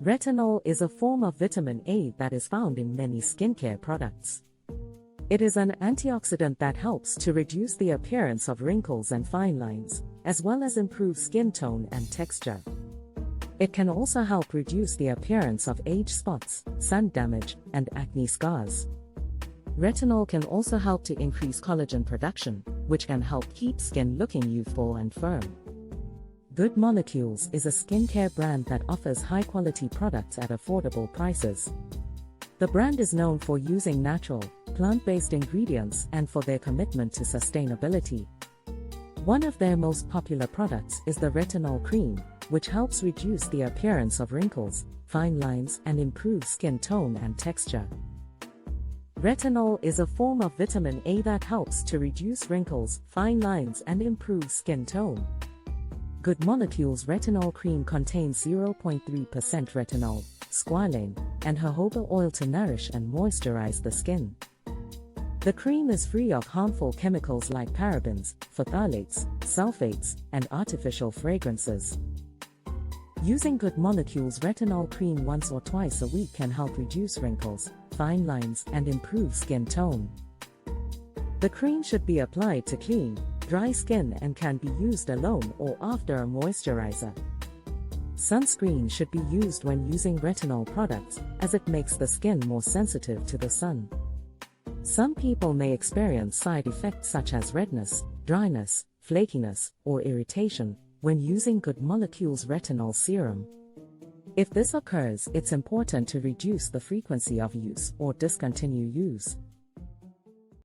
Retinol is a form of vitamin A that is found in many skincare products. It is an antioxidant that helps to reduce the appearance of wrinkles and fine lines, as well as improve skin tone and texture. It can also help reduce the appearance of age spots, sun damage, and acne scars. Retinol can also help to increase collagen production, which can help keep skin looking youthful and firm. Good Molecules is a skincare brand that offers high-quality products at affordable prices. The brand is known for using natural, plant-based ingredients and for their commitment to sustainability. One of their most popular products is the Retinol Cream, which helps reduce the appearance of wrinkles, fine lines, and improve skin tone and texture. Retinol is a form of vitamin A that helps to reduce wrinkles, fine lines, and improve skin tone. Good Molecules Retinol Cream contains 0.3% retinol, squalane, and jojoba oil to nourish and moisturize the skin. The cream is free of harmful chemicals like parabens, phthalates, sulfates, and artificial fragrances. Using Good Molecules Retinol Cream once or twice a week can help reduce wrinkles, fine lines, and improve skin tone. The cream should be applied to clean, dry skin and can be used alone or after a moisturizer. Sunscreen should be used when using retinol products, as it makes the skin more sensitive to the sun. Some people may experience side effects such as redness, dryness, flakiness, or irritation when using Good Molecules Retinol Serum. If this occurs, it's important to reduce the frequency of use or discontinue use.